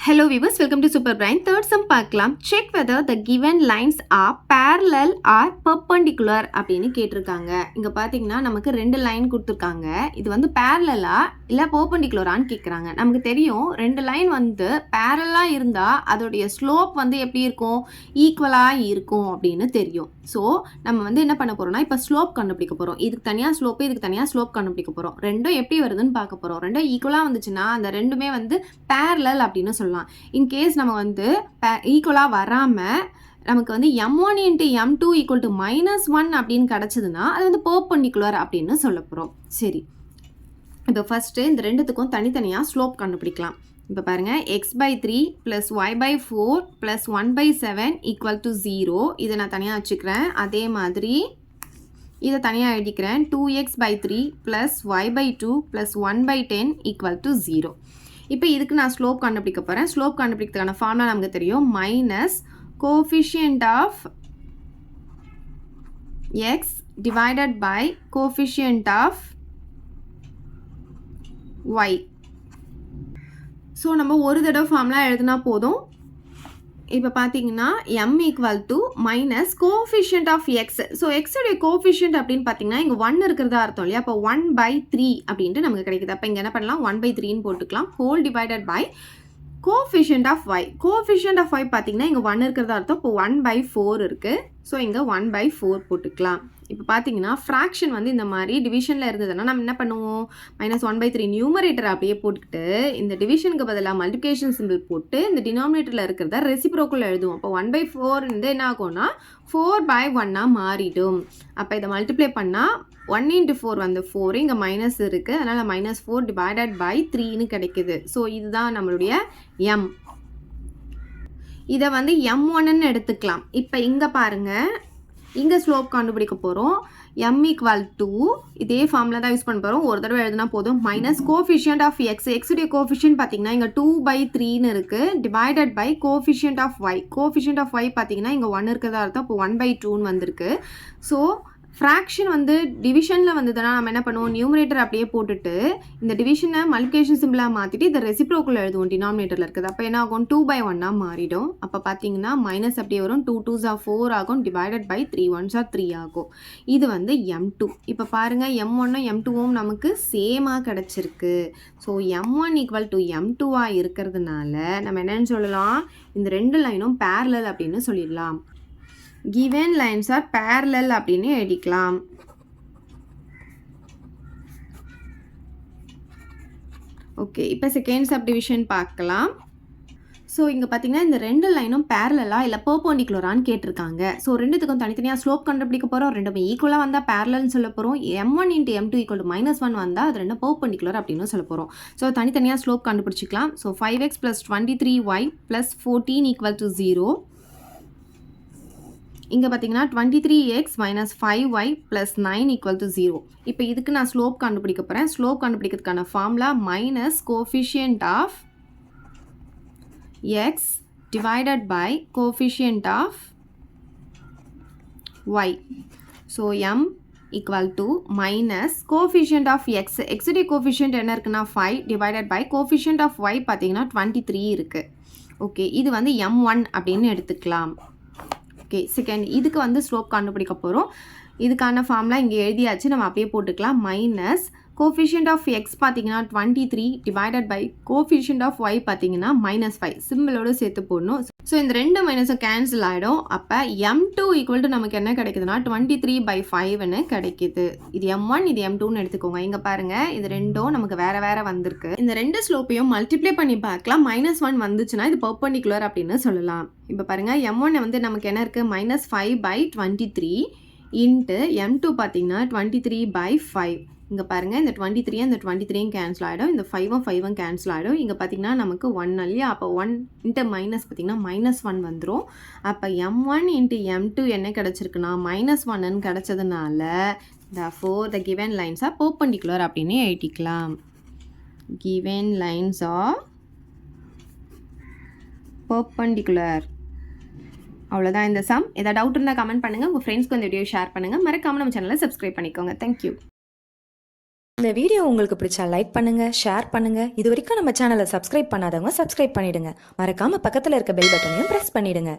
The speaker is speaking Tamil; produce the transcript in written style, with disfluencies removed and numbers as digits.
Hello viewers, welcome to Super Brain. Third sum பார்க்கலாம். Check whether the given lines are parallel or perpendicular அப்படின்னு கேட்டிருக்காங்க. இங்க பாத்தீங்கன்னா நமக்கு ரெண்டு லைன் கொடுத்துருக்காங்க. இது வந்து parallel-ஆ இல்ல perpendicular-ஆன்னு கேட்குறாங்க. நமக்கு தெரியும் ரெண்டு லைன் வந்து parallel-ஆ இருந்தா அதோடைய ஸ்லோப் வந்து எப்படி இருக்கும், ஈக்குவலா இருக்கும் அப்படின்னு தெரியும். ஸோ நம்ம வந்து என்ன பண்ண போறோம்னா இப்போ ஸ்லோப் கண்டுபிடிக்க போறோம். இதுக்கு தனியா ஸ்லோப், இதுக்கு தனியா ஸ்லோப் கண்டுபிடிக்க போறோம். ரெண்டும் எப்படி வருதுன்னு பார்க்க போறோம். ரெண்டும் ஈக்குவலா வந்துச்சுன்னா அந்த ரெண்டுமே வந்து parallel அப்படின்னு சொல்லலாம். இன்கேஸ் நம்ம வந்து ஈக்குவலாக வராமல் நமக்கு வந்து m1 × m2 = -1 அப்படின்னு கிடச்சிதுன்னா அது வந்து பர்பெண்டிகுலர் அப்படின்னு சொல்ல போகிறோம். சரி, இப்போ ஃபஸ்ட்டு இந்த ரெண்டுத்துக்கும் தனித்தனியாக ஸ்லோப் கண்டுபிடிக்கலாம். இப்போ பாருங்கள், x/3 + y/4 + 1/7 = 0. இதை நான் தனியாக வச்சுக்கிறேன். அதே மாதிரி இதை தனியாக எழுதிக்கிறேன். 2x/3 + y/2 + 1/10 = 0. இப்போ இதுக்கு நான் ஸ்லோப் கண்டுபிடிக்க போகிறேன். ஸ்லோப் கண்டுபிடிக்கிறதுக்கான ஃபார்முலா நமக்கு தெரியும். Minus coefficient of x divided by coefficient of y. So நம்ம ஒரு தடவை ஃபார்முலா எழுதுனா போதும். இப்போ பார்த்தீங்கன்னா m = coefficient of x. So எக்ஸுடைய கோஎஃபிஷியன்ட் அப்படின்னு பார்த்தீங்கன்னா இங்கே 1 இருக்கிறதா அர்த்தம் இல்லையா? அப்போ 1/3 அப்படின்ட்டு நமக்கு கிடைக்குது. அப்போ இங்கே என்ன பண்ணலாம், 1/3ன்னு போட்டுக்கலாம். Whole divided by coefficient of y. Coefficient of y பார்த்தீங்கன்னா இங்கே 1 இருக்கிறதா அர்த்தம். இப்போ 1/4 இருக்குது. ஸோ இங்கே 1/4 போட்டுக்கலாம். இப்போ பார்த்தீங்கன்னா ஃப்ராக்ஷன் வந்து இந்த மாதிரி டிவிஷனில் இருந்ததுன்னா நம்ம என்ன பண்ணுவோம், -1/3 நியூமரேட்டர் அப்படியே போட்டுக்கிட்டு இந்த டிவிஷனுக்கு பதிலாக மல்டிப்ளிகேஷன் சிம்பிள் போட்டு இந்த டினாமினேட்டரில் இருக்கிறத ரெசிப்ரோக்கல் எழுதுவோம். அப்போ 1/4 வந்து என்ன ஆகும்னா 4/1 மாறிடும். அப்போ இதை மல்டிப்ளை பண்ணால் 1 × 4 வந்து 4, இங்கே மைனஸ் இருக்குது, அதனால் -4 டிவைடட் பை 3ன்னு கிடைக்குது. ஸோ இதுதான் நம்மளுடைய m. இதை வந்து m1ன்னு எடுத்துக்கலாம். இப்போ இங்கே பாருங்கள், இங்கே ஸ்லோப் கண்டுபிடிக்க போகிறோம். m = இதே ஃபார்முலா தான் யூஸ் பண்ண போகிறோம். ஒரு தடவை எழுதினா போதும். Minus coefficient of x. எக்ஸுடைய கோஎஃபிஷியன்ட் பார்த்தீங்கன்னா இங்கே 2/3ன்னு இருக்குது. Divided by coefficient of y. Coefficient of y பார்த்தீங்கன்னா இங்கே 1 இருக்கிறதா அர்த்தம். இப்போ 1/2ன்னு வந்திருக்கு. ஸோ ஃப்ராக்ஷன் வந்து டிவிஷனில் வந்ததுன்னா நம்ம என்ன பண்ணுவோம், நியூமரேட்டர் அப்படியே போட்டுட்டு இந்த டிவிஷனை மல்டிப்ளிகேஷன் சிம்பிளாக மாற்றிட்டு இதை ரெசிப்ரோக்கல் எழுதுவோம் டினாமினேட்டரில் இருக்குது. அப்போ என்ன ஆகும், 2/1 மாறிடும். அப்போ பார்த்தீங்கன்னா மைனஸ் அப்படியே வரும். 2 × 2 = 4 ஆகும். டிவைடட் பை 3 × 1 = 3 ஆகும். இது வந்து m2. இப்போ பாருங்கள், m1ம் m2ம் நமக்கு சேமாக கிடச்சிருக்கு. ஸோ m1 = m2 இருக்கிறதுனால நம்ம என்னன்னு சொல்லலாம், இந்த ரெண்டு லைனும் parallel அப்படின்னு சொல்லிடலாம். given lines are parallel அப்படின்னு எழுதிக்கலாம். ஓகே, இப்போ செகண்ட் சப்டிவிஷன் பார்க்கலாம். ஸோ இங்கே பார்த்தீங்கன்னா இந்த ரெண்டு லைனும் பேரலா இல்லை பர்பெண்டிகுலரான்னு கேட்டிருக்காங்க. ஸோ ரெண்டுத்துக்கும் தனித்தனியாக ஸ்லோப் கண்டுபிடிக்க போகிறோம். ரெண்டுமே ஈக்குவலாக வந்தால் பேரலல்னு சொல்ல போகிறோம். m1 × m2 = -1 வந்தால் அது ரெண்டும் பர்பெண்டிகுலர் அப்படின்னு சொல்ல போகிறோம். ஸோ தனித்தனியாக ஸ்லோப் கண்டுபிடிச்சிக்கலாம். So 5x + 23y + 14 = 0. இங்கே பார்த்தீங்கன்னா 23x - 5y + 9 = 0. இப்போ இதுக்கு நான் ஸ்லோப் கண்டுபிடிக்க போகிறேன். ஸ்லோப் கண்டுபிடிக்கிறதுக்கான formula minus coefficient of x divided by coefficient of y. So m = minus coefficient of x. எக்ஸுடைய கோஎஃபிஷியன்ட் என்ன இருக்குன்னா 5 divided by coefficient of y பார்த்தீங்கன்னா 23 இருக்குது. ஓகே, இது வந்து m1 அப்படின்னு எடுத்துக்கலாம். ஓகே, செகண்ட் இதுக்கு வந்து ஸ்லோப் கண்டுபிடிக்க போகிறோம். இதுக்கான ஃபார்முலா இங்கே எழுதியாச்சு, நம்ம அப்படியே போட்டுக்கலாம். மைனஸ் கோஎஃபிஷியன்ட் ஆஃப் எக்ஸ் பார்த்தீங்கன்னா 23 divided by coefficient of y பார்த்தீங்கன்னா -5 சிம்பிளோடு சேர்த்து போடணும். ஸோ இந்த ரெண்டு மைனஸும் கேன்சல் ஆகிடும். அப்போ m2 = நமக்கு என்ன கிடைக்குதுன்னா 23/5ன்னு கிடைக்குது. இது m1, இது m2ன்னு எடுத்துக்கோங்க. இங்கே பாருங்கள், இது ரெண்டும் நமக்கு வேறு வேறு வந்திருக்கு. இந்த ரெண்டு ஸ்லோப்பையும் மல்டிப்ளை பண்ணி பார்க்கலாம். -1 வந்துச்சுன்னா இது பர்பெண்டிகுலர் அப்படின்னு சொல்லலாம். இப்போ பாருங்கள், m1 வந்து நமக்கு என்ன இருக்குது, -5/23 இன்ட்டு m2 பார்த்தீங்கன்னா 23/5. இங்கே பாருங்கள், இந்த 23 இந்த 23யும் கேன்சல் ஆகிடும். இந்த 5ம் 5ம் கேன்சல் ஆகிடும். இங்கே பார்த்தீங்கன்னா நமக்கு 1 இல்லையா? அப்போ 1 இன்ட்டு மைனஸ் பார்த்தீங்கன்னா -1 வந்துடும். அப்போ m1 × m2 என்ன கிடச்சிருக்குன்னா -1ன்னு கிடச்சதுனால therefore the given lines are perpendicular அப்படின்னு எழுதிக்கலாம். given lines are perpendicular. அவ்வளோதான் இந்த சம். ஏதாவது டவுட் இருந்தால் கமெண்ட் பண்ணுங்கள். உங்கள் ஃப்ரெண்ட்ஸ்க்கு இந்த வீடியோ ஷேர் பண்ணுங்கள். மறக்காமல் நம்ம சேனலை சப்ஸ்கிரைப் பண்ணிக்கோங்க. தேங்க்யூ. இந்த வீடியோ உங்களுக்கு பிடிச்சா லைக் பண்ணுங்க, ஷேர் பண்ணுங்க. இது வரைக்கும் நம்ம சேனலை சப்ஸ்கிரைப் பண்ணாதவங்க சப்ஸ்கிரைப் பண்ணிடுங்க. மறக்காம பக்கத்துல இருக்க பெல் பட்டனையும் பிரஸ் பண்ணிடுங்க.